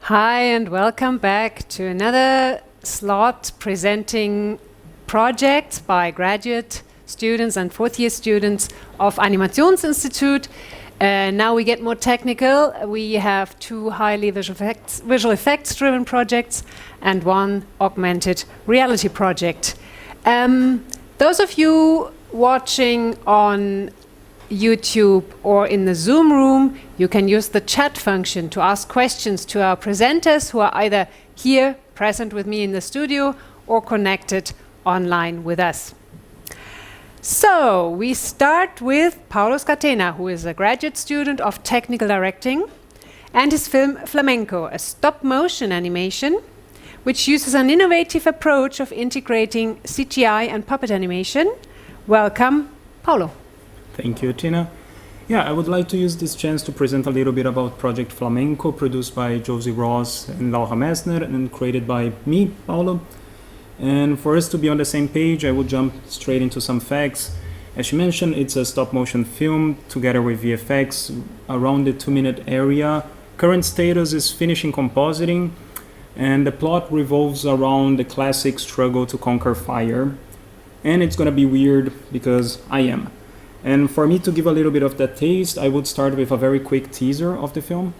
Hi and welcome back to another slot presenting projects by graduate students and fourth-year students of Animationsinstitut. Now we get more technical. We have two highly visual effects driven projects and one augmented reality project. Those of you watching on YouTube or in the Zoom room, you can use the chat function to ask questions to our presenters who are either here present with me in the studio or connected online with us. So we start with Paulo Scatena, who is a graduate student of technical directing, and his film Flamenco, a stop-motion animation which uses an innovative approach of integrating CGI and puppet animation. Welcome, Paulo. Thank you, Tina. Yeah, I would like to use this chance to present a little bit about Project Flamenco, produced by Josie Ross and Laura Messner and created by me, Paulo. And for us to be on the same page, I will jump straight into some facts. As she mentioned, it's a stop-motion film together with VFX around the 2-minute area. Current status is finishing compositing, and the plot revolves around the classic struggle to conquer fire. And it's gonna be weird because I am. And for me to give a little bit of that taste, I would start with a very quick teaser of the film.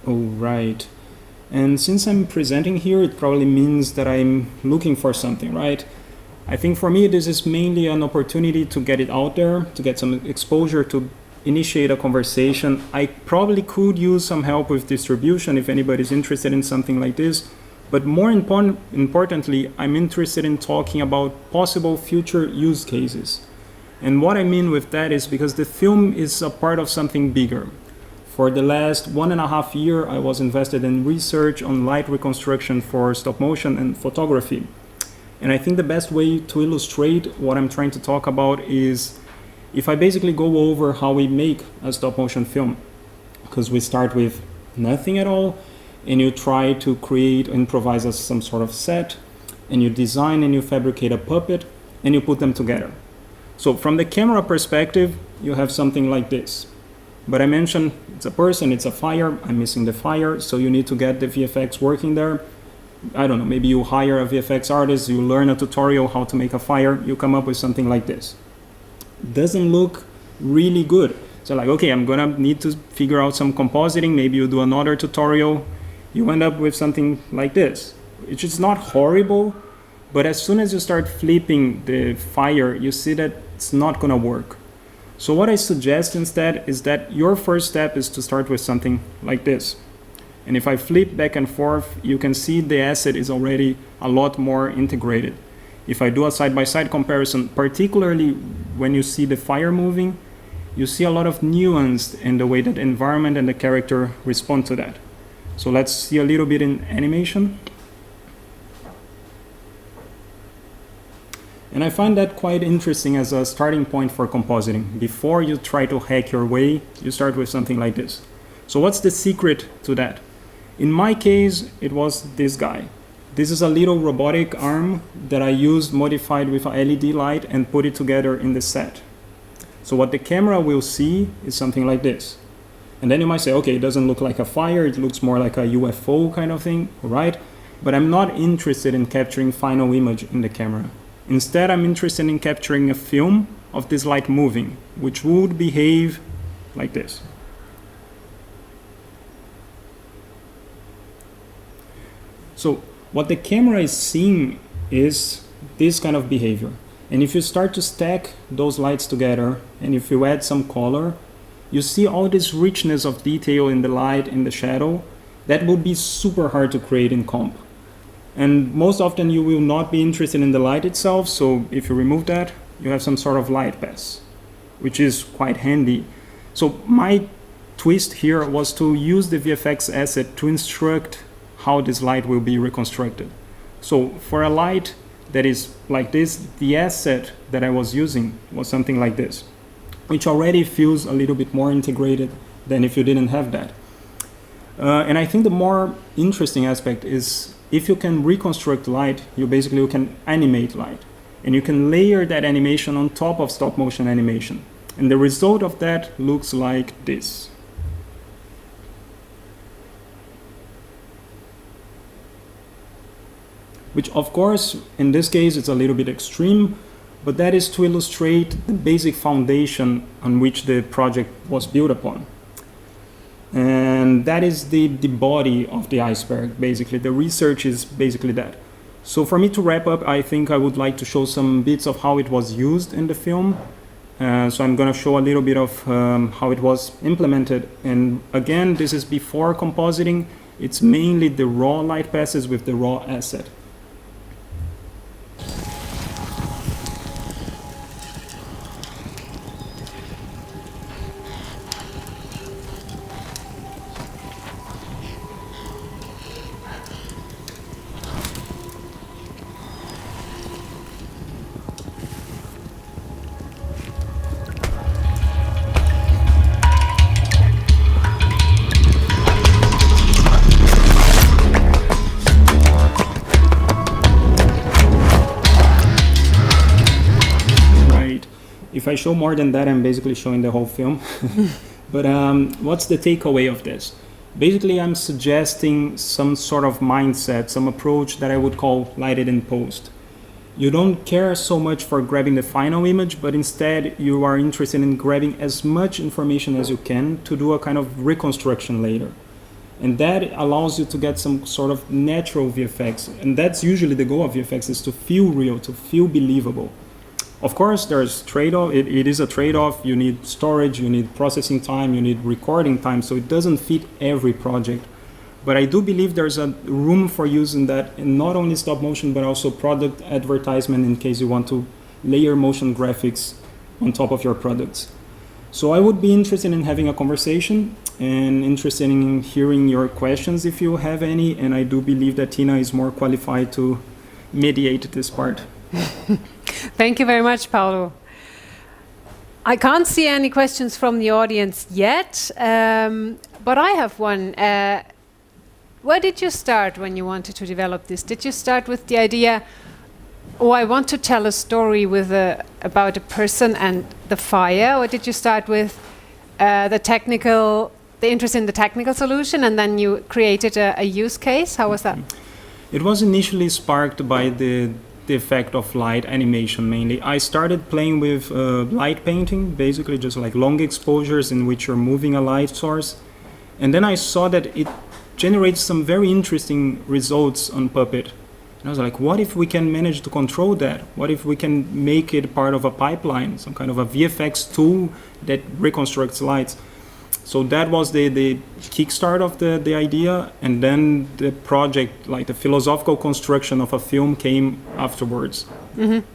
Oh, right. And since I'm presenting here, it probably means that I'm looking for something, right? I think for me, this is mainly an opportunity to get it out there, to get some exposure, to initiate a conversation. I probably could use some help with distribution if anybody's interested in something like this. But more importantly, I'm interested in talking about possible future use cases. And what I mean with that is because the film is a part of something bigger. For the last 1.5 years, I was invested in research on light reconstruction for stop motion and photography. And I think the best way to illustrate what I'm trying to talk about is if I basically go over how we make a stop motion film. Because we start with nothing at all, and you try to create, improvise some sort of set, and you design and you fabricate a puppet, and you put them together. So from the camera perspective, you have something like this. But I mentioned it's a person, it's a fire, I'm missing the fire, so you need to get the VFX working there. I don't know, maybe you hire a VFX artist, you learn a tutorial how to make a fire, you come up with something like this. Doesn't look really good. So like, okay, I'm gonna need to figure out some compositing, maybe you do another tutorial, you end up with something like this. It's just not horrible, but as soon as you start flipping the fire, you see that it's not gonna work. So what I suggest instead is that your first step is to start with something like this. And if I flip back and forth, you can see the asset is already a lot more integrated. If I do a side-by-side comparison, particularly when you see the fire moving, you see a lot of nuance in the way that the environment and the character respond to that. So let's see a little bit in animation. And I find that quite interesting as a starting point for compositing. Before you try to hack your way, you start with something like this. So what's the secret to that? In my case, it was this guy. This is a little robotic arm that I used modified with a LED light and put it together in the set. So what the camera will see is something like this. And then you might say, okay, it doesn't look like a fire, it looks more like a UFO kind of thing, right? But I'm not interested in capturing final image in the camera. Instead, I'm interested in capturing a film of this light moving, which would behave like this. So what the camera is seeing is this kind of behavior. And if you start to stack those lights together, and if you add some color, you see all this richness of detail in the light, in the shadow, that would be super hard to create in comp. And most often you will not be interested in the light itself, so if you remove that, you have some sort of light pass, which is quite handy. So my twist here was to use the VFX asset to instruct how this light will be reconstructed. So for a light, that is like this, the asset that I was using was something like this, which already feels a little bit more integrated than if you didn't have that. And I think the more interesting aspect is if you can reconstruct light, you can animate light. And you can layer that animation on top of stop motion animation. And the result of that looks like this. Which of course, in this case, it's a little bit extreme, but that is to illustrate the basic foundation on which the project was built upon. And that is the body of the iceberg, basically. The research is basically that. So for me to wrap up, I think I would like to show some bits of how it was used in the film. So I'm going to show a little bit of how it was implemented. And again, this is before compositing. It's mainly the raw light passes with the raw asset. If I show more than that, I'm basically showing the whole film. But what's the takeaway of this? Basically, I'm suggesting some sort of mindset, some approach that I would call lighted in post. You don't care so much for grabbing the final image, but instead you are interested in grabbing as much information as you can to do a kind of reconstruction later. And that allows you to get some sort of natural VFX. And that's usually the goal of VFX, is to feel real, to feel believable. Of course, there's trade-off. It is a trade-off. You need storage, you need processing time, you need recording time, so it doesn't fit every project. But I do believe there's a room for using that in not only stop motion, but also product advertisement in case you want to layer motion graphics on top of your products. So I would be interested in having a conversation and interested in hearing your questions if you have any, and I do believe that Tina is more qualified to mediate this part. Thank you very much, Paulo. I can't see any questions from the audience yet, but I have one. Where did you start when you wanted to develop this? Did you start with the idea, oh, I want to tell a story with about a person and the fire, or did you start with the interest in the technical solution, and then you created a use case? How was that? It was initially sparked by the effect of light animation mainly. I started playing with light painting, basically just like long exposures in which you're moving a light source. And then I saw that it generates some very interesting results on Puppet. And I was like, what if we can manage to control that? What if we can make it part of a pipeline, some kind of a VFX tool that reconstructs lights? So that was the kickstart of the idea, and then the project, like the philosophical construction of a film, came afterwards. Mm-hmm.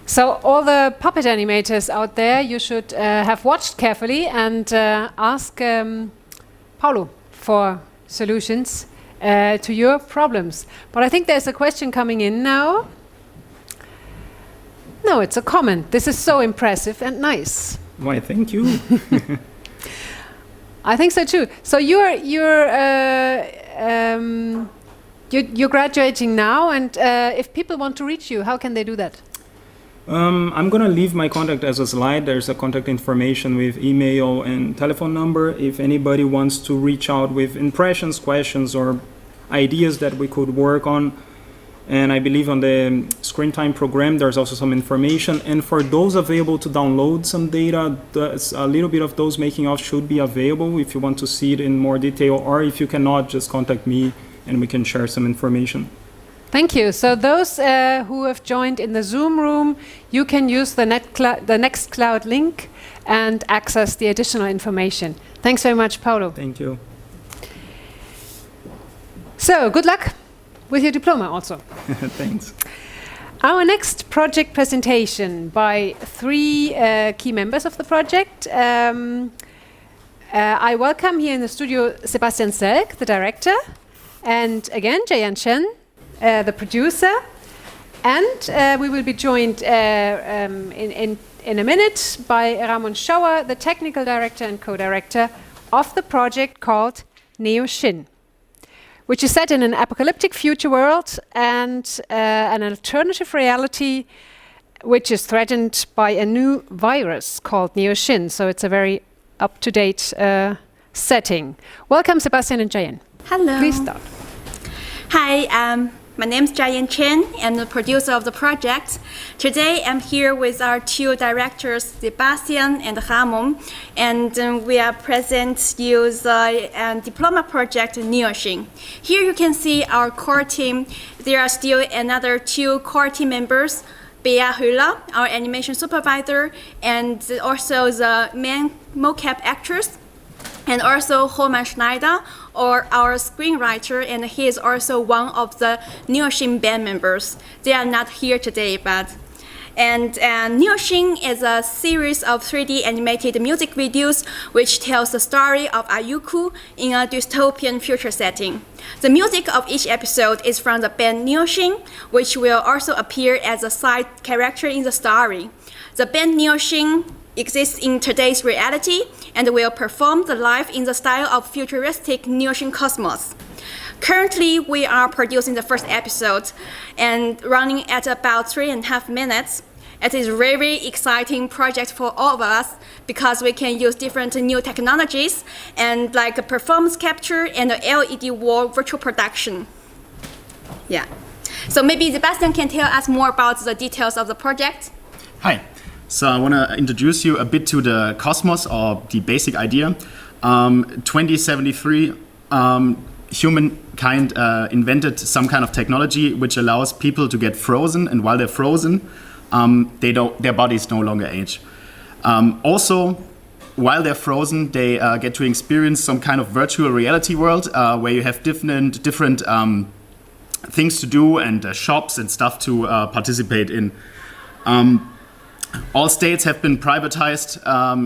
So all the puppet animators out there, you should have watched carefully and ask Paulo for solutions to your problems. But I think there's a question coming in now. No, it's a comment. This is so impressive and nice. Why, thank you. I think so too. So you're graduating now, and if people want to reach you, how can they do that? I'm gonna leave my contact as a slide. There's a contact information with email and telephone number. If anybody wants to reach out with impressions, questions, or ideas that we could work on. And I believe on the SCREEN.TIME program, there's also some information. And for those available to download some data, a little bit of those making of should be available if you want to see it in more detail, or if you cannot, just contact me and we can share some information. Thank you. So those who have joined in the Zoom room, you can use the Nextcloud link and access the additional information. Thanks very much, Paulo. Thank you. So good luck with your diploma also. Thanks. Our next project presentation by three key members of the project. I welcome here in the studio Sebastian Selg, the director, and again Jiayan Chen, the producer, And we will be joined in a minute by Ramon Schauer, the technical director and co-director of the project called Neoshin, which is set in an apocalyptic future world and an alternative reality which is threatened by a new virus called Neoshin. So it's a very up-to-date setting. Welcome, Sebastian and Jiayan. Hello. Please start. Hi, my name is Jiayan Chen. I'm the producer of the project. Today I'm here with our two directors, Sebastian and Ramon, and we are present you the diploma project Neoshin. Here you can see our core team. There are still another two core team members, Hula, our animation supervisor, and also the main mocap actress, and also Holman Schneider, or our screenwriter, and he is also one of the Neoshin band members. They are not here today, but Neoshin is a series of 3D animated music videos which tells the story of Ayuku in a dystopian future setting. The music of each episode is from the band Neoshin, which will also appear as a side character in the story. The band Neoshin exists in today's reality and will perform the live in the style of futuristic Neoshin cosmos. Currently, we are producing the first episode and running at about 3.5 minutes. It is a very exciting project for all of us because we can use different new technologies and like a performance capture and a LED wall virtual production. Yeah. So maybe Sebastian can tell us more about the details of the project. Hi. So I want to introduce you a bit to the cosmos, or the basic idea. 2073, humankind invented some kind of technology which allows people to get frozen, and while they're frozen, their bodies no longer age. Also, while they're frozen, they get to experience some kind of virtual reality world where you have different things to do and shops and stuff to participate in. All states have been privatized,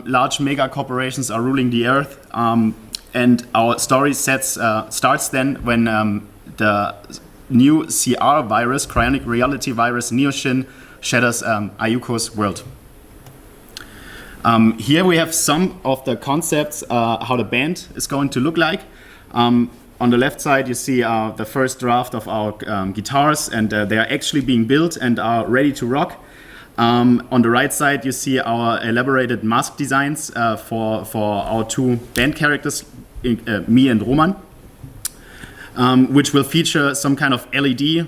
large mega corporations are ruling the earth, and our story starts then when the new CR virus, cryonic reality virus, Neoshin, shatters Ayuko's world. Here we have some of the concepts, how the band is going to look like. On the left side you see the first draft of our guitars, and they are actually being built and are ready to rock. On the right side, you see our elaborated mask designs for our two band characters, me and Roman, which will feature some kind of LED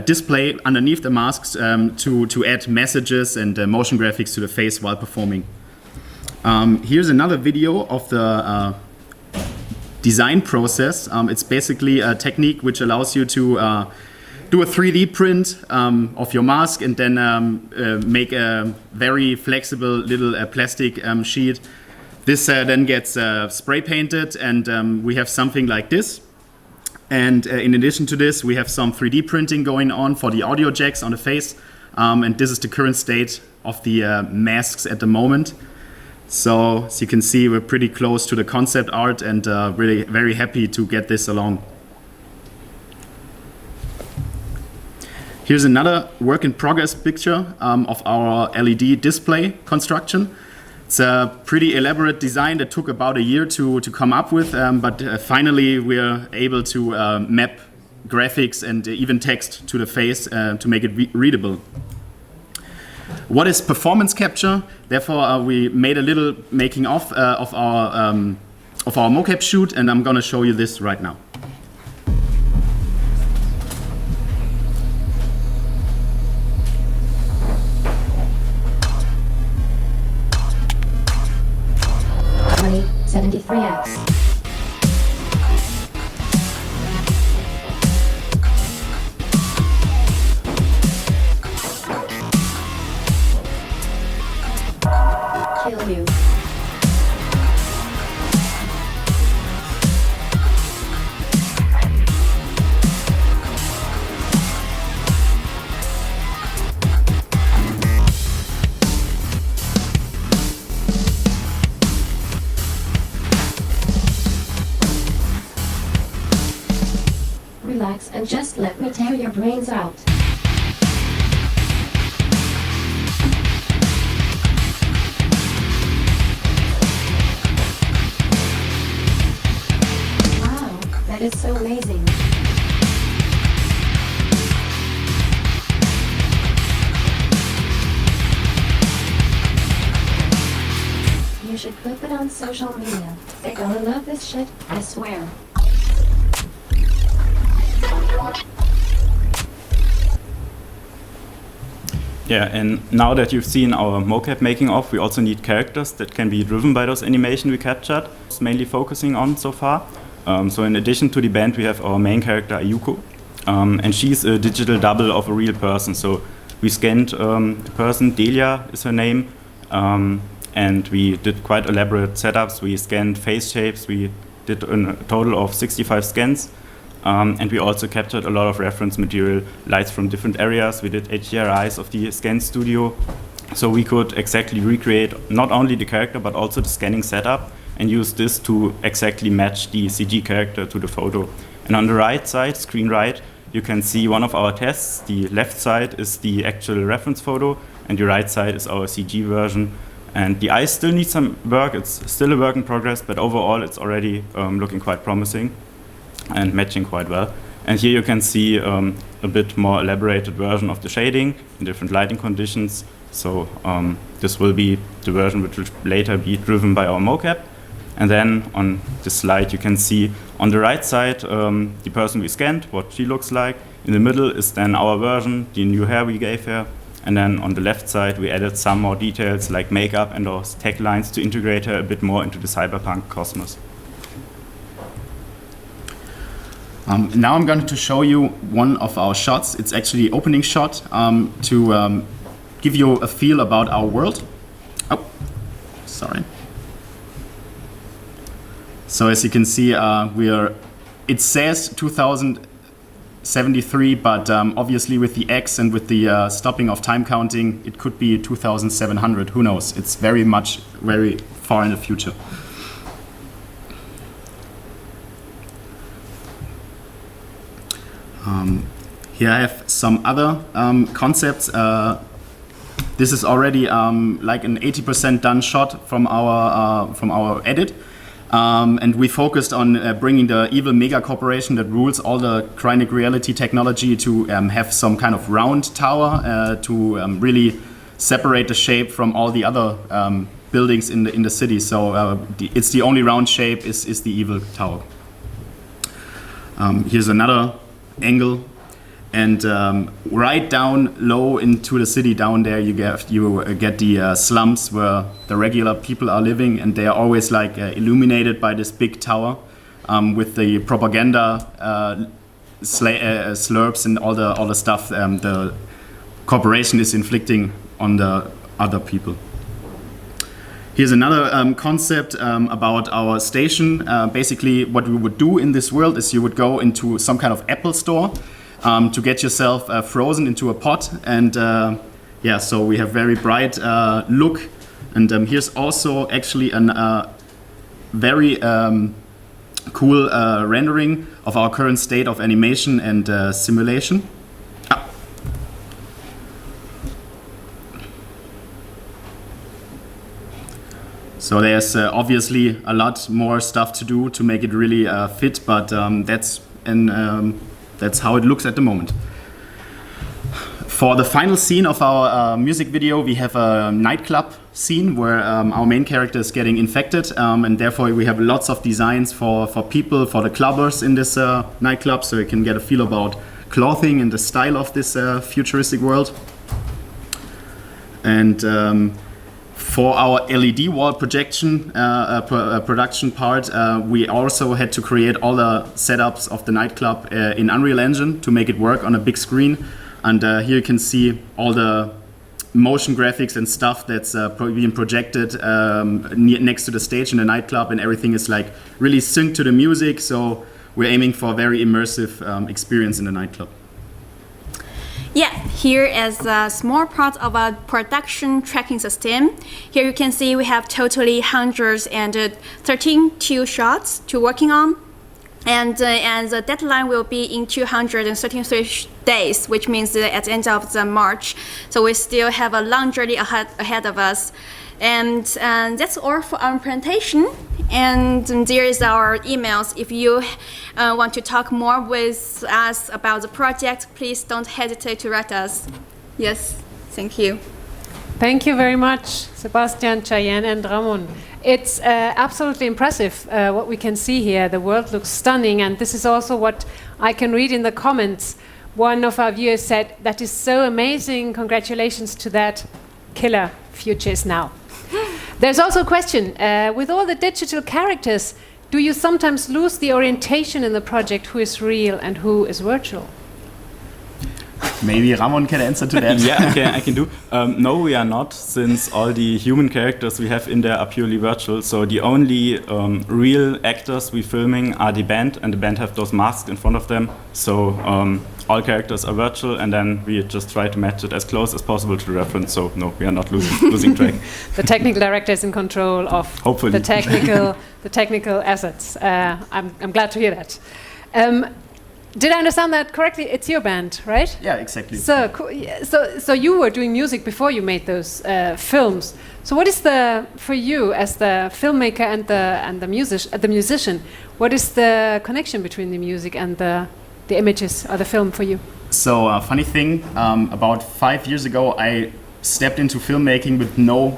display underneath the masks to add messages and motion graphics to the face while performing. Here's another video of the design process. It's basically a technique which allows you to do a 3D print of your mask and then make a very flexible little plastic sheet. This then gets spray painted, and we have something like this. And in addition to this, we have some 3D printing going on for the audio jacks on the face. And this is the current state of the masks at the moment. So as you can see, we're pretty close to the concept art, and really very happy to get this along. Here's another work in progress picture of our LED display construction. It's a pretty elaborate design that took about a year to come up with, but finally we're able to map graphics and even text to the face to make it readable. What is performance capture? Therefore, we made a little making of our mocap shoot, and I'm going to show you this right now. Kill you. Relax and just let me tear your brains out. is so amazing. You should flip it on social media. They're gonna love this shit, I swear. Yeah, and now that you've seen our mocap making of, we also need characters that can be driven by those animation we captured. It's mainly focusing on so far. So in addition to the band, we have our main character Ayuko, and she's a digital double of a real person. So we scanned the person, Delia is her name, and we did quite elaborate setups. We scanned face shapes. We did a total of 65 scans. And we also captured a lot of reference material, lights from different areas. We did HDRIs of the scan studio. So we could exactly recreate not only the character, but also the scanning setup and use this to exactly match the CG character to the photo. And on the right side, screen right, you can see one of our tests. The left side is the actual reference photo, and the right side is our CG version. And the eyes still need some work. It's still a work in progress, but overall it's already looking quite promising and matching quite well. And here you can see a bit more elaborated version of the shading in different lighting conditions. So this will be the version which will later be driven by our mocap. And then on this slide you can see on the right side the person we scanned, what she looks like. In the middle is then our version, the new hair we gave her. And then on the left side we added some more details like makeup and those taglines to integrate her a bit more into the cyberpunk cosmos. Now I'm going to show you one of our shots. It's actually the opening shot to give you a feel about our world. Oh, sorry. So as you can see, it says 2073, but obviously with the X and with the stopping of time counting, it could be 2700. Who knows? It's very far in the future. Here I have some other concepts. This is already like an 80% done shot from our edit, and we focused on bringing the evil mega corporation that rules all the cryonic reality technology to have some kind of round tower to really separate the shape from all the other buildings in the city. So it's the only round shape is the evil tower. Here's another angle, and right down low into the city down there you get the slums where the regular people are living, and they are always like illuminated by this big tower with the propaganda slurps and all the stuff the corporation is inflicting on the other people. Here's another concept about our station. Basically, what we would do in this world is you would go into some kind of Apple store to get yourself frozen into a pot. And yeah, so we have very bright look. And here's also actually a very cool rendering of our current state of animation and simulation. So there's obviously a lot more stuff to do to make it really fit, but that's how it looks at the moment. For the final scene of our music video, we have a nightclub scene where our main character is getting infected, and therefore we have lots of designs for people, for the clubbers in this nightclub, so you can get a feel about clothing and the style of this futuristic world. And for our LED wall projection production part, we also had to create all the setups of the nightclub in Unreal Engine to make it work on a big screen. And here you can see all the motion graphics and stuff that's being projected next to the stage in the nightclub, and everything is like really synced to the music. So we're aiming for a very immersive experience in the nightclub. Yeah, here is a small part of our production tracking system. Here you can see we have totally 132 shots to working on. And the deadline will be in 233 days, which means at the end of March. So we still have a long journey ahead of us. And that's all for our presentation. And there is our emails. If you want to talk more with us about the project, please don't hesitate to write us. Yes, thank you. Thank you very much, Sebastian, Jiayan, and Ramon. It's absolutely impressive what we can see here. The world looks stunning, and this is also what I can read in the comments. One of our viewers said, "That is so amazing, congratulations to that. Killer, future is now." There's also a question, with all the digital characters, do you sometimes lose the orientation in the project, who is real and who is virtual? Maybe Ramon can answer to that. Yeah, I can do. No, we are not, since all the human characters we have in there are purely virtual. So the only real actors we're filming are the band, and the band have those masks in front of them. So all characters are virtual, and then we just try to match it as close as possible to the reference. So no, we are not losing track. The technical director is in control of Hopefully. the technical assets. I'm glad to hear that. Did I understand that correctly? It's your band, right? Yeah, exactly. So, so you were doing music before you made those films. So, what is for you as the filmmaker and the musician? What is the connection between the music and the images or the film for you? So, funny thing, about 5 years ago, I stepped into filmmaking with no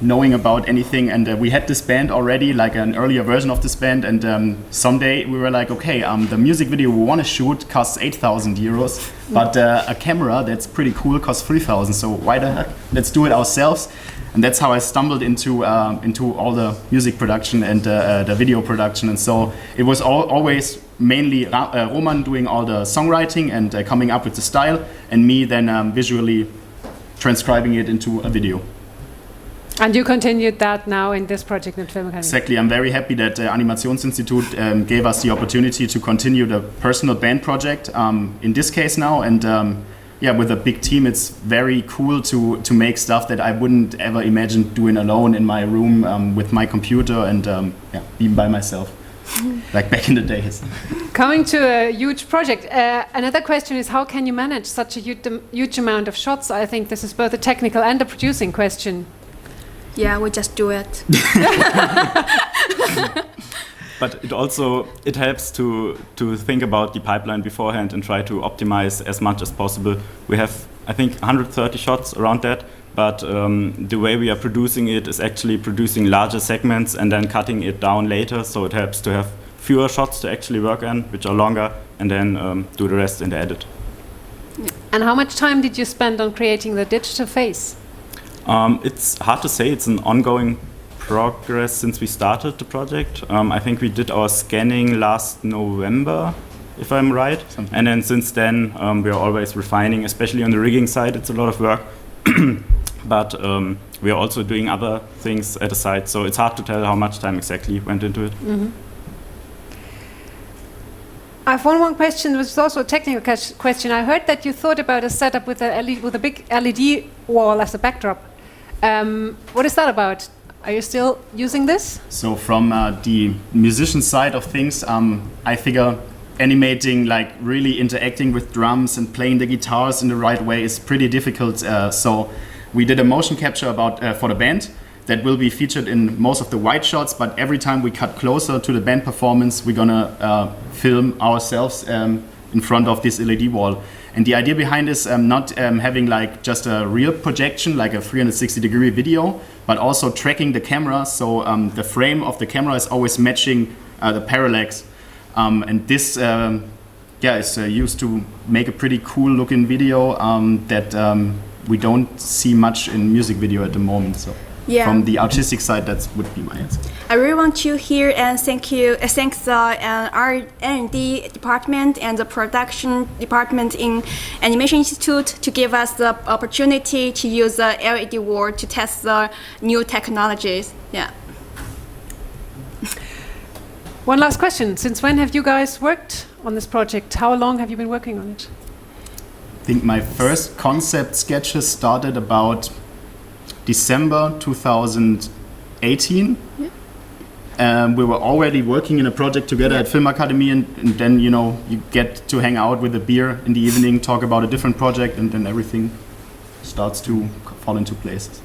knowing about anything, and we had this band already, like an earlier version of this band, and someday we were like, okay, the music video we want to shoot costs 8,000 euros, but a camera that's pretty cool costs 3,000, so why the heck, let's do it ourselves. And that's how I stumbled into all the music production and the video production. And so it was always mainly Roman doing all the songwriting and coming up with the style, and me then visually transcribing it into a video. And you continued that now in this project in Filmakademie. Exactly. I'm very happy that Animationsinstitut gave us the opportunity to continue the personal band project in this case now. And yeah, with a big team, it's very cool to make stuff that I wouldn't ever imagine doing alone in my room with my computer and yeah, being by myself. Like back in the days. Coming to a huge project, another question is how can you manage such a huge amount of shots? I think this is both a technical and a producing question. Yeah, we just do it. But it helps to think about the pipeline beforehand and try to optimize as much as possible. We have, I think, 130 shots around that. But the way we are producing it is actually producing larger segments and then cutting it down later. So it helps to have fewer shots to actually work on, which are longer, and then do the rest in the edit. And how much time did you spend on creating the digital face? It's hard to say. It's an ongoing progress since we started the project. I think we did our scanning last November, if I'm right. Something. And then since then, we are always refining, especially on the rigging side. It's a lot of work. But we are also doing other things at the side, so it's hard to tell how much time exactly went into it. Mm-hmm. I have one more question, which is also a technical question. I heard that you thought about a setup with a big LED wall as a backdrop. What is that about? Are you still using this? So from the musician side of things, I figure animating, like really interacting with drums and playing the guitars in the right way is pretty difficult. So we did a motion capture for the band that will be featured in most of the wide shots, but every time we cut closer to the band performance, we're gonna film ourselves in front of this LED wall. And the idea behind this, not having like just a real projection, like a 360-degree video, but also tracking the camera, so the frame of the camera is always matching the parallax. And this is used to make a pretty cool looking video that we don't see much in music video at the moment. So yeah. From the artistic side, that would be my answer. I really want to hear and thank the R&D department and the production department in Animationsinstitut to give us the opportunity to use the LED wall to test the new technologies. Yeah. One last question. Since when have you guys worked on this project? How long have you been working on it? I think my first concept sketches started about December 2018. Yeah. We were already working in a project together at Filmakademie, and then you get to hang out with a beer in the evening, talk about a different project, and then everything starts to fall into places.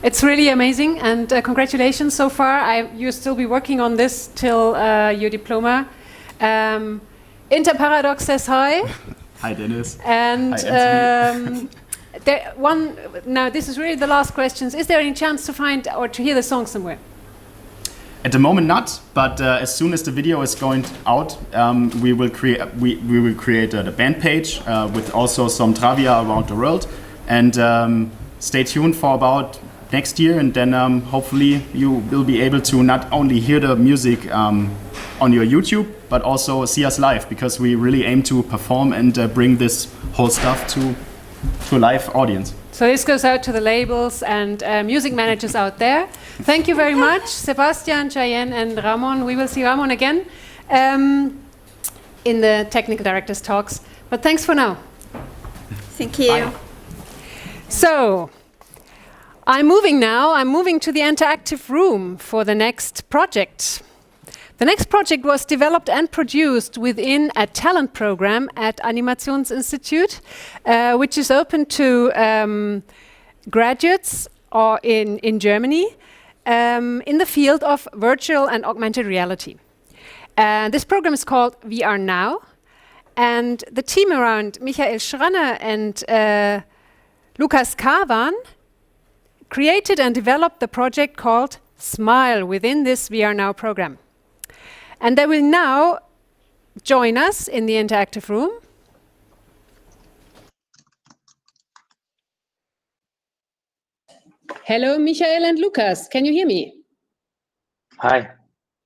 It's really amazing, and congratulations so far. You'll still be working on this till your diploma. Interparadox says hi. Hi, Dennis. And Hi, now this is really the last questions. Is there any chance to find or to hear the song somewhere? At the moment, not. But as soon as the video is going out, we will create the band page with also some trivia around the world. And stay tuned for about next year, and then hopefully you will be able to not only hear the music on your YouTube, but also see us live, because we really aim to perform and bring this whole stuff to a live audience. So this goes out to the labels and music managers out there. Thank you very much, Sebastian, Jiayan, and Ramon. We will see Ramon again in the technical director's talks. But thanks for now. Thank you. Bye. So, I'm moving to the interactive room for the next project. The next project was developed and produced within a talent program at Animationsinstitut, which is open to graduates or in Germany in the field of virtual and augmented reality. This program is called VR Now, and the team around Michael Schranner and Lukas Karwan created and developed the project called S.M.I.L.E within this VR Now program. And they will now join us in the interactive room. Hello, Michael and Lukas. Can you hear me? Hi.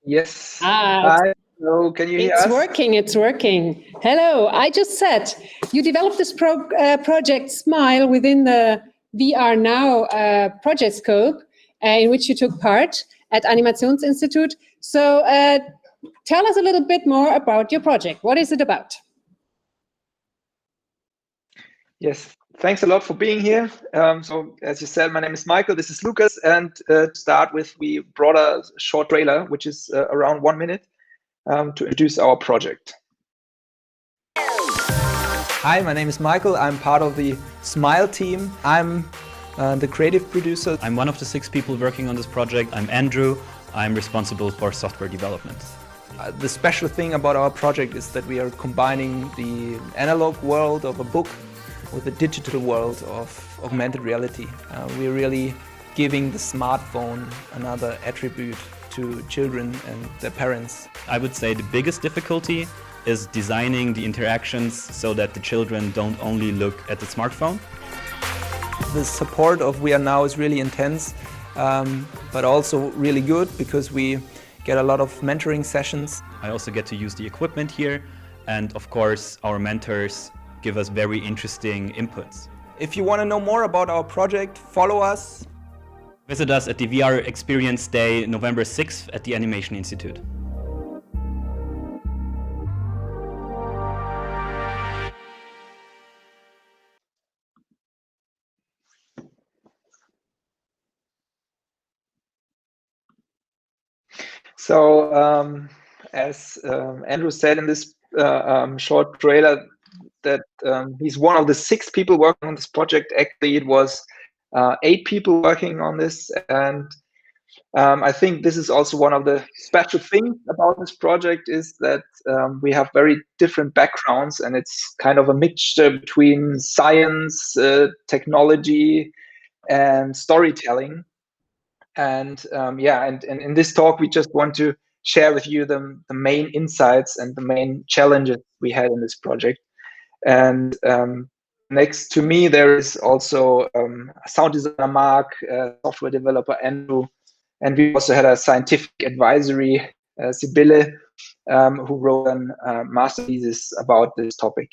Yes. Ah, Hi. Hello. Can you hear us? It's working. It's working. Hello. I just said you developed this project S.M.I.L.E within the VR Now project scope in which you took part at Animationsinstitut. So tell us a little bit more about your project. What is it about? Yes. Thanks a lot for being here. So as you said, my name is Michael. This is Lukas. And to start with, we brought a short trailer, which is around 1 minute, to introduce our project. Hi, my name is Michael. I'm part of the S.M.I.L.E team. I'm the creative producer. I'm one of the 6 people working on this project. I'm Andrew. I'm responsible for software development. The special thing about our project is that we are combining the analog world of a book with the digital world of augmented reality. We're really giving the smartphone another attribute to children and their parents. I would say the biggest difficulty is designing the interactions so that the children don't only look at the smartphone. The support of VR Now is really intense, but also really good because we get a lot of mentoring sessions. I also get to use the equipment here, and of course our mentors give us very interesting inputs. If you want to know more about our project, follow us. Visit us at the VR Experience Day, November 6th at the Animationsinstitut. So, as Andrew said in this short trailer, that he's one of the 6 people working on this project. Actually, it was 8 people working on this, and I think this is also one of the special things about this project is that we have very different backgrounds, and it's kind of a mixture between science, technology, and storytelling. And and in this talk, we just want to share with you the main insights and the main challenges we had in this project. And next to me, there is also a sound designer, Mark, software developer, Andrew, and we also had a scientific advisory, Sibylle, who wrote a master thesis about this topic.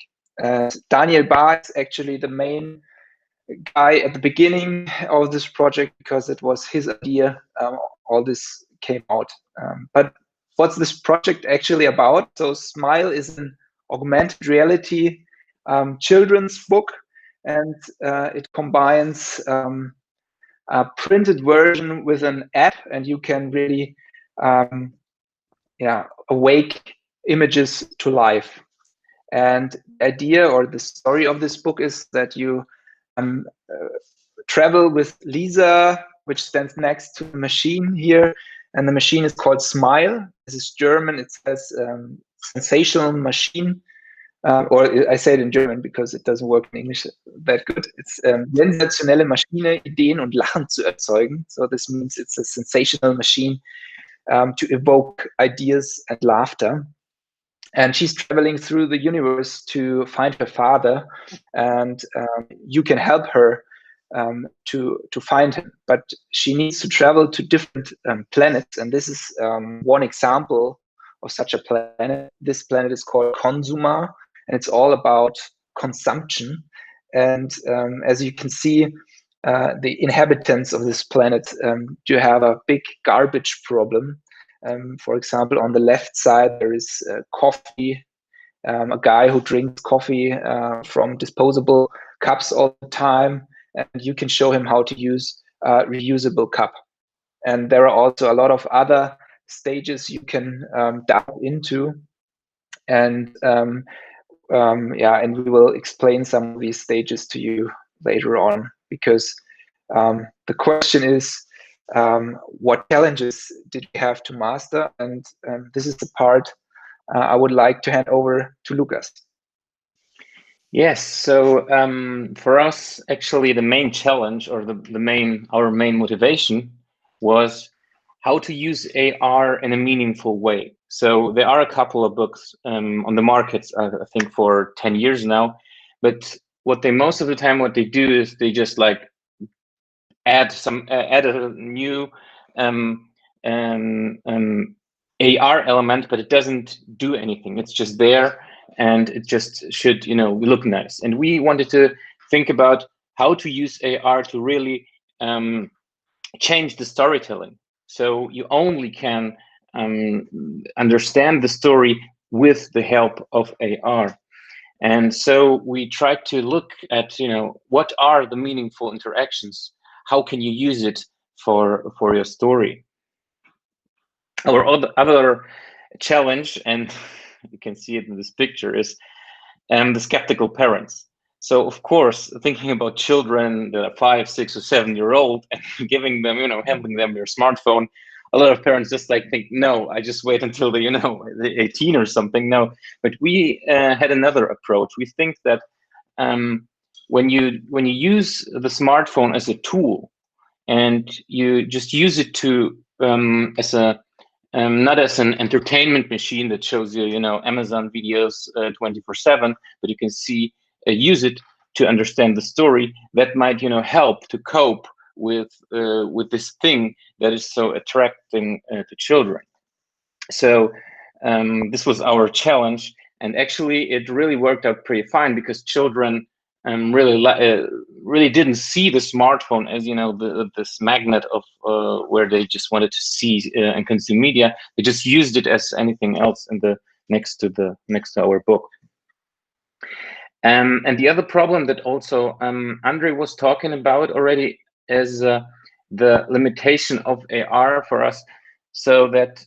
Daniel Bar is actually the main guy at the beginning of this project because it was his idea. All this came out. But what's this project actually about? So S.M.I.L.E is an augmented reality children's book, and it combines a printed version with an app, and you can really awake images to life. And the idea or the story of this book is that you travel with Lisa, which stands next to the machine here. And the machine is called S.M.I.L.E. This is German. It says sensational machine. Or I say it in German because it doesn't work in English that good. It's sensationelle Maschine, Ideen und Lachen zu erzeugen. So this means it's a sensational machine to evoke ideas and laughter. And she's traveling through the universe to find her father, and you can help her to find him. But she needs to travel to different planets, and this is one example of such a planet. This planet is called Consuma, and it's all about consumption. And as you can see, the inhabitants of this planet do have a big garbage problem. For example, on the left side, there is coffee, a guy who drinks coffee from disposable cups all the time, and you can show him how to use a reusable cup. And there are also a lot of other stages you can dive into. And yeah, and we will explain some of these stages to you later on, because the question is, what challenges did you have to master? And this is the part I would like to hand over to Lukas. Yes, so for us, actually, the main challenge, or our main motivation, was how to use AR in a meaningful way. So there are a couple of books on the markets, I think, for 10 years now. But what they most of the time, what they do is they just like add a new AR element, but it doesn't do anything. It's just there, and it just should, look nice. And we wanted to think about how to use AR to really change the storytelling. So you only can understand the story with the help of AR. And so we tried to look at, what are the meaningful interactions? How can you use it for your story? Our other challenge, and you can see it in this picture, is the skeptical parents. So of course, thinking about children that are 5, 6, or 7-year-old and giving them, handing them their smartphone, a lot of parents just think, no, I just wait until they're, 18 or something. No, but we had another approach. We think that when you use the smartphone as a tool, and you just use it to as a not as an entertainment machine that shows you, Amazon videos 24/7, but you can use it to understand the story. That might, help to cope with this thing that is so attracting to children. So this was our challenge, and actually it really worked out pretty fine, because children really didn't see the smartphone as this magnet of where they just wanted to see and consume media. They just used it as anything else in the next to our book. And the other problem that also Andre was talking about already is the limitation of AR for us, so that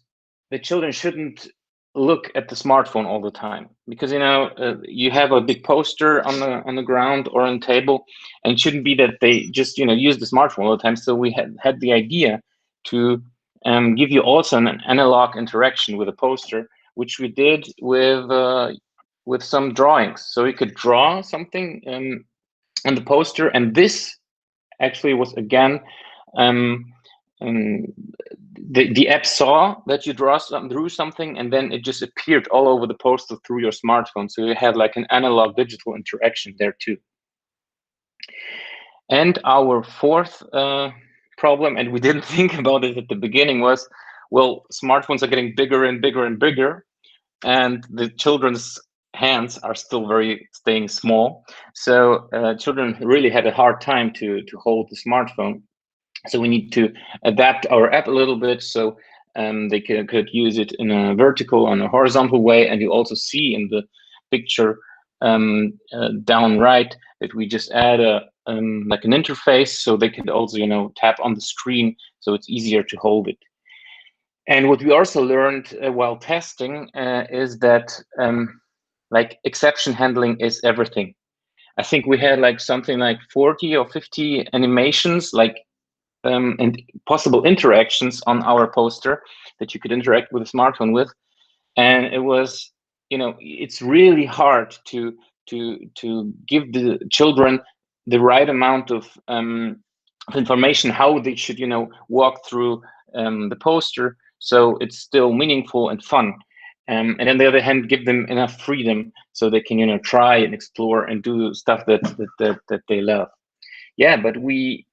the children shouldn't look at the smartphone all the time, because you have a big poster on the ground or on the table, and it shouldn't be that they just use the smartphone all the time. So we had the idea to give you also an analog interaction with a poster, which we did with some drawings. So you could draw something on the poster, and this actually was again the app saw that you drew something, and then it just appeared all over the poster through your smartphone. So you had like an analog digital interaction there too. And our fourth problem, and we didn't think about it at the beginning, was, well, smartphones are getting bigger and bigger and bigger, and the children's hands are still staying small. So children really had a hard time to hold the smartphone. So we need to adapt our app a little bit, so they could use it in a vertical and a horizontal way. And you also see in the picture down right that we just add like an interface, so they could also tap on the screen, so it's easier to hold it. And what we also learned while testing is that like exception handling is everything. I think we had like something like 40 or 50 animations, like and possible interactions on our poster that you could interact with a smartphone with. And it was, it's really hard to give the children the right amount of information how they should, walk through the poster, so it's still meaningful and fun. And on the other hand, give them enough freedom so they can, try and explore and do stuff that they love. Yeah, but we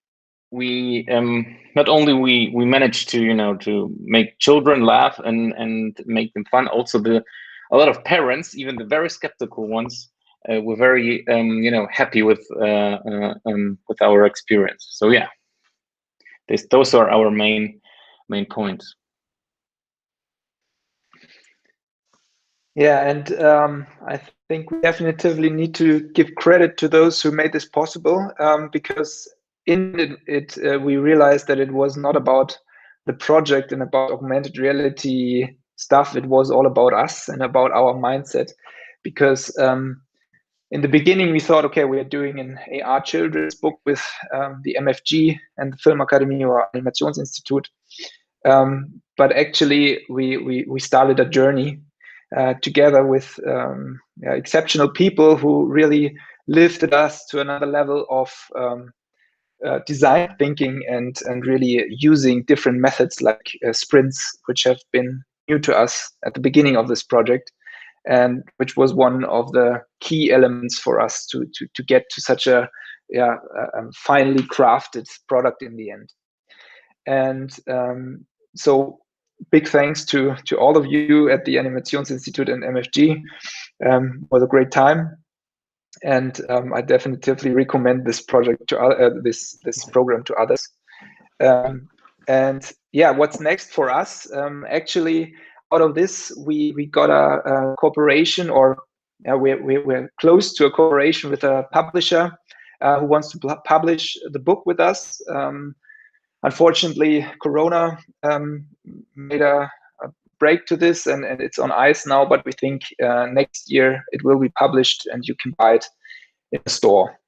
not only we managed to to make children laugh and make them fun, also a lot of parents, even the very skeptical ones, were very happy with our experience. So yeah, those are our main points. Yeah, and I think we definitely need to give credit to those who made this possible, because in it we realized that it was not about the project and about augmented reality stuff. It was all about us and about our mindset, because in the beginning we thought, okay, we are doing an AR children's book with the MFG and the Filmakademie or Animationsinstitut, but actually we started a journey together with exceptional people who really lifted us to another level of design thinking and really using different methods like sprints, which have been new to us at the beginning of this project, and which was one of the key elements for us to get to such a finely crafted product in the end. And so big thanks to all of you at the Animationsinstitut and MFG. Was a great time, and I definitively recommend this project to this program to others. And yeah, what's next for us? Actually, out of this, we got a cooperation, or we're close to a cooperation with a publisher who wants to publish the book with us. Unfortunately, Corona made a break to this, and it's on ice now, but we think next year it will be published and you can buy it in a store.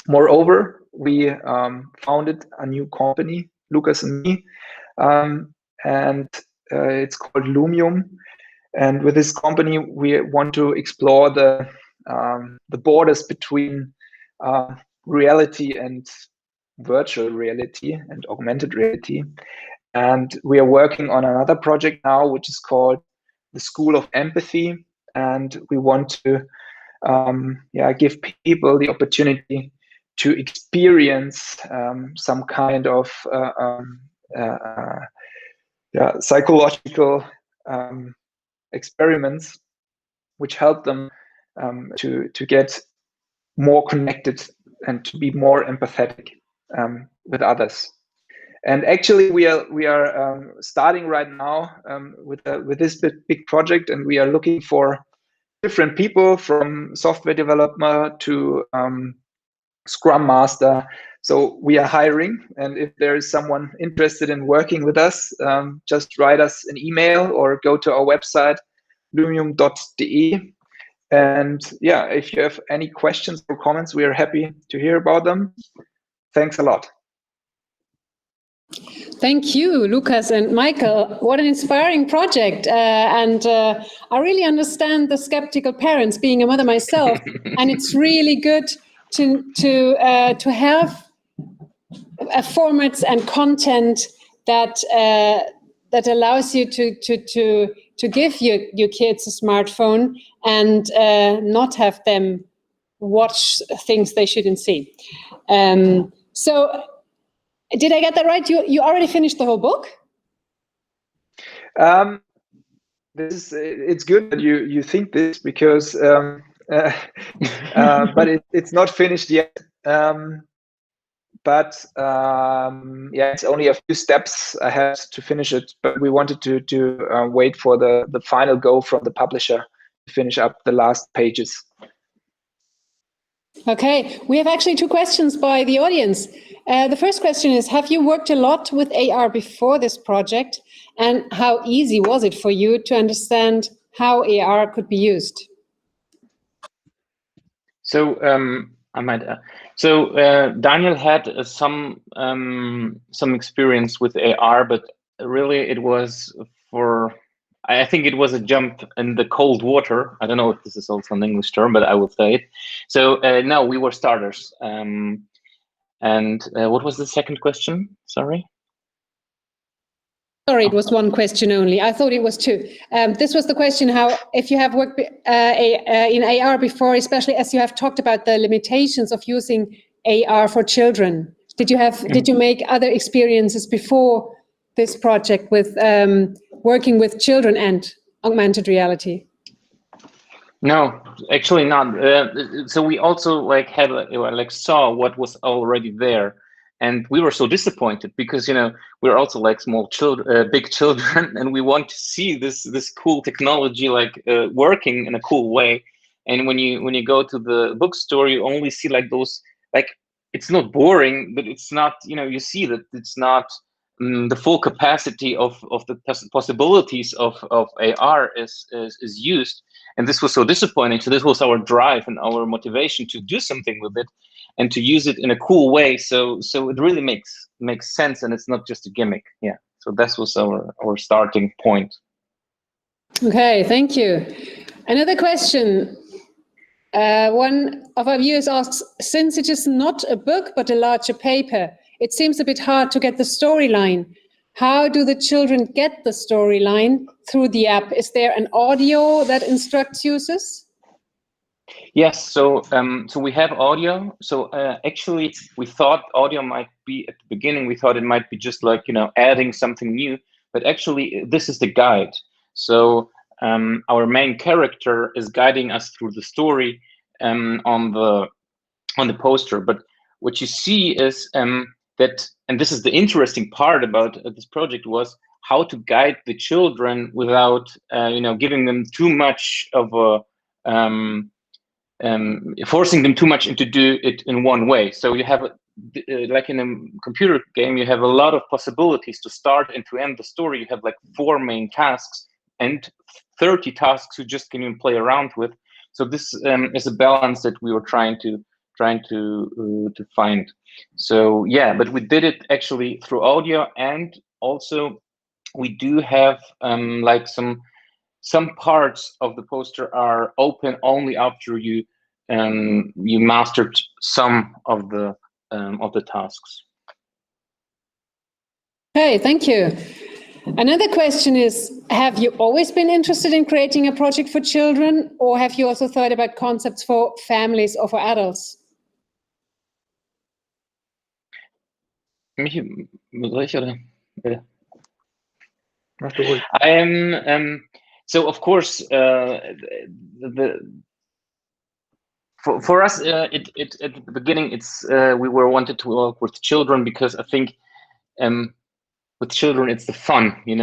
Moreover, we founded a new company, Lukas and me, and it's called Lumium. And with this company, we want to explore the borders between reality and virtual reality and augmented reality. And we are working on another project now, which is called the School of Empathy. And we want to give people the opportunity to experience some kind of psychological experiments which help them to get more connected and to be more empathetic with others. And actually, we are starting right now with this big project, and we are looking for different people, from software developer to Scrum Master. So we are hiring, and if there is someone interested in working with us, just write us an email or go to our website, lumium.de. And yeah, if you have any questions or comments, we are happy to hear about them. Thanks a lot. Thank you, Lukas and Michael. What an inspiring project. And I really understand the skeptical parents, being a mother myself. And it's really good to have formats and content that allows you to give your kids a smartphone and not have them watch things they shouldn't see. So did I get that right? You already finished the whole book? It's good that you think this, because but it's not finished yet. But it's only a few steps ahead to finish it. But we wanted to wait for the final go from the publisher to finish up the last pages. Okay, we have actually 2 questions by the audience. The first question is, have you worked a lot with AR before this project? And how easy was it for you to understand how AR could be used? So I might. So Daniel had some experience with AR, but really it was I think it was a jump in the cold water. I don't know if this is also an English term, but I will say it. So no, we were starters. And what was the second question? Sorry. Sorry, it was one question only. I thought it was two. This was the question: how, if you have worked in AR before, especially as you have talked about the limitations of using AR for children, did you make other experiences before this project with working with children and augmented reality? No, actually not. So we also saw what was already there, and we were so disappointed because we're also like small children, big children, and we want to see this cool technology working in a cool way. And when you go to the bookstore, you only see like those it's not boring, but it's not you see that it's not the full capacity of the possibilities of AR is used. And this was so disappointing. So this was our drive and our motivation to do something with it and to use it in a cool way. So it really makes sense, and it's not just a gimmick. Yeah. So that was our starting point. Okay, thank you. Another question. One of our viewers asks, since it is not a book but a larger paper, it seems a bit hard to get the storyline. How do the children get the storyline through the app? Is there an audio that instructs users? Yes, so we have audio. So actually, we thought audio might be at the beginning. We thought it might be just adding something new, but actually, this is the guide. So our main character is guiding us through the story on the poster. But what you see is that, and this is the interesting part about this project, was how to guide the children without giving them too much of a forcing them too much into do it in one way. So you have like in a computer game, you have a lot of possibilities to start and to end the story. You have like 4 main tasks and 30 tasks you just can even play around with. So this is a balance that we were trying to find. So yeah, but we did it actually through audio, and also we do have like some parts of the poster are open only after you mastered some of the tasks. Okay, thank you. Another question is, have you always been interested in creating a project for children, or have you also thought about concepts for families or for adults? So of course, for us, it at the beginning, it's we wanted to work with children because I think with children it's the fun. You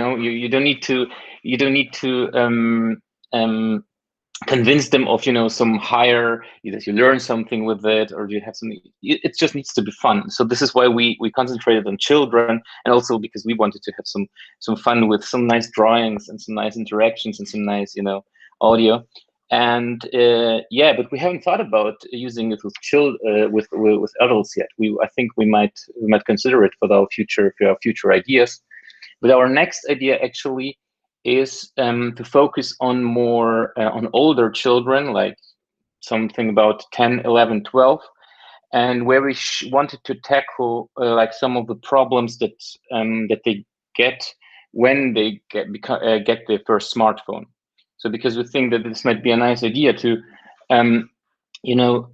don't need to convince them of some higher, either you learn something with it or you have something. It just needs to be fun. So this is why we concentrated on children, and also because we wanted to have some fun with some nice drawings and some nice interactions and some nice audio. And yeah, but we haven't thought about using it with adults yet. I think we might consider it for our future ideas. But our next idea actually is to focus on more on older children, like something about 10, 11, 12, and where we wanted to tackle like some of the problems that they get when they get their first smartphone. So because we think that this might be a nice idea to, when you're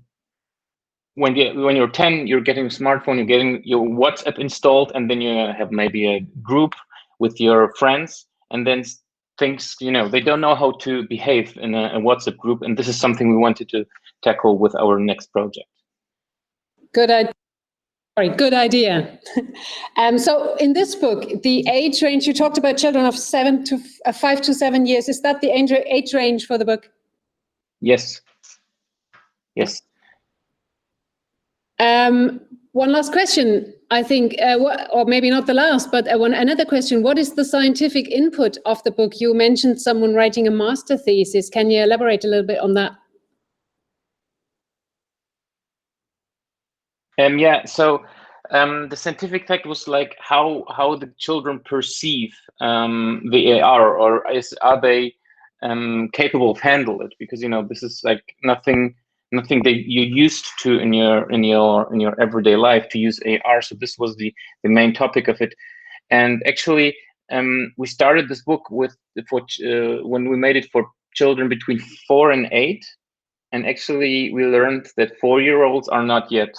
10, you're getting a smartphone, you're getting your WhatsApp installed, and then you have maybe a group with your friends, and then things, they don't know how to behave in a WhatsApp group, and this is something we wanted to tackle with our next project. Good idea. Sorry, good idea. So in this book, the age range, you talked about children of 5 to 7 years. Is that the age range for the book? Yes. Yes. One last question, I think, or maybe not the last, but another question. What is the scientific input of the book? You mentioned someone writing a master thesis. Can you elaborate a little bit on that? Yeah, so the scientific fact was like how the children perceive the AR, or are they capable of handle it? Because this is like nothing that you're used to in your everyday life to use AR. So this was the main topic of it, and actually we started this book when we made it for children between 4 and 8. And actually, we learned that 4-year-olds are not yet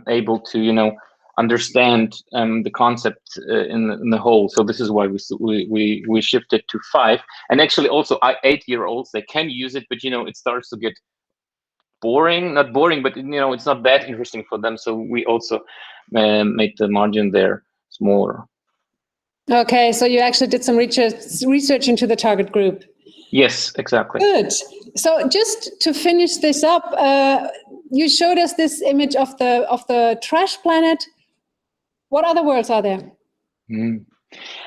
able to, understand the concept in the whole. So this is why we shifted to 5. And actually, also 8-year-olds, they can use it, but it starts to get boring. Not boring, but it's not that interesting for them. So we also made the margin there smaller. Okay, so you actually did some research into the target group. Yes, exactly. Good. So just to finish this up, you showed us this image of the trash planet. What other worlds are there?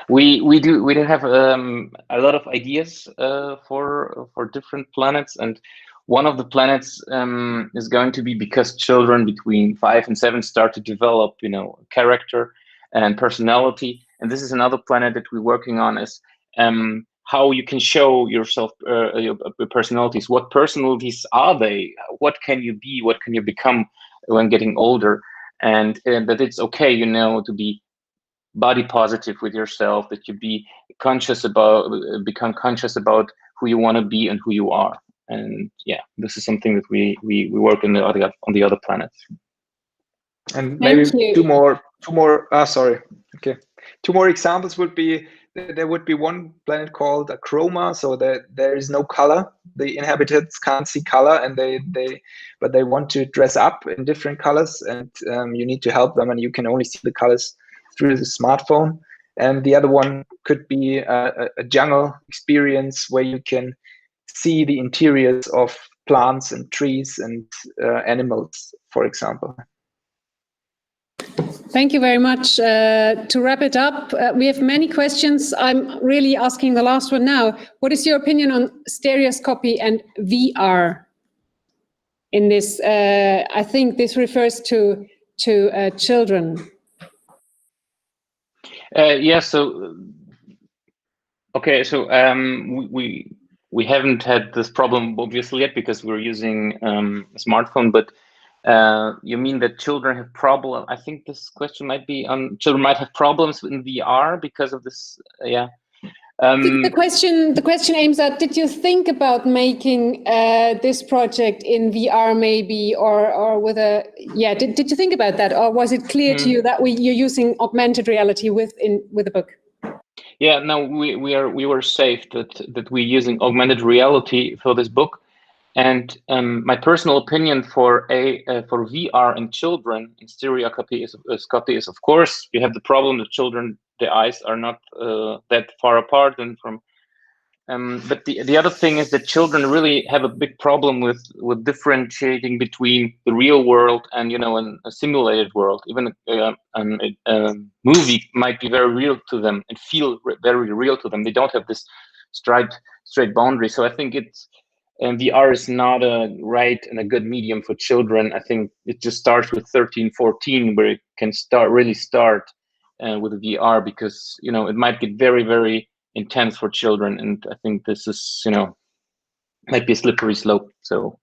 We do have a lot of ideas for different planets, and one of the planets is going to be, because children between 5 and 7 start to develop, character and personality, and this is another planet that we're working on, is how you can show yourself your personalities. What personalities are they? What can you be? What can you become when getting older? And that it's okay, to be body positive with yourself. That you become conscious about who you want to be and who you are. And yeah, this is something that we work on the other planets. And maybe two more. Sorry. Okay. 2 more examples would be, there would be one planet called a chroma, so that there is no color. The inhabitants can't see color, and but they want to dress up in different colors, and you need to help them, and you can only see the colors through the smartphone. And the other one could be a jungle experience where you can see the interiors of plants and trees and animals, for example. Thank you very much. To wrap it up, we have many questions. I'm really asking the last one now. What is your opinion on stereoscopy and VR in this? I think this refers to children. Yeah. So okay. So we haven't had this problem obviously yet, because we're using a smartphone, but you mean that children have problem? I think this question might be on children might have problems in VR because of this. Yeah. The question aims at: did you think about making this project in VR maybe, or with a Did you think about that, or was it clear to you that you're using augmented reality with the book? Yeah. No, we were safe that we're using augmented reality for this book. And my personal opinion for VR and children in stereoscopy is, of course, you have the problem that children, the eyes are not that far apart, and but the other thing is that children really have a big problem with differentiating between the real world and a simulated world. Even a movie might be very real to them and feel very real to them. They don't have this straight boundary. So I think VR is not a right and a good medium for children. I think it just starts with 13, 14, where it can start with VR, because it might get very, very intense for children, and I think this is might be a slippery slope. So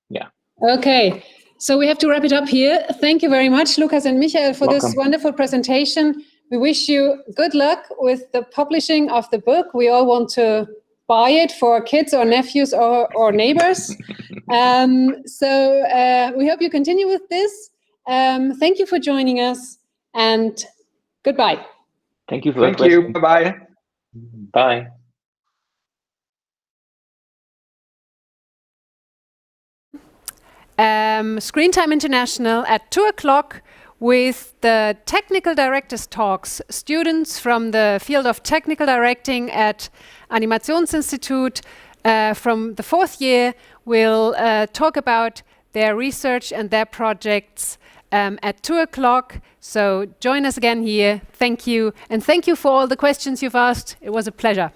yeah. Okay, so we have to wrap it up here. Thank you very much, Lukas and Michael, for this wonderful presentation. We wish you good luck with the publishing of the book. We all want to buy it for kids or nephews or neighbors. So we hope you continue with this. Thank you for joining us, and goodbye. Thank you for Thank you. Bye-bye. Bye. Screen Time International at 2:00 with the technical directors talks. Students from the field of technical directing at Animationsinstitut from the 4th year will talk about their research and their projects at 2:00. So join us again here. Thank you. And thank you for all the questions you've asked. It was a pleasure.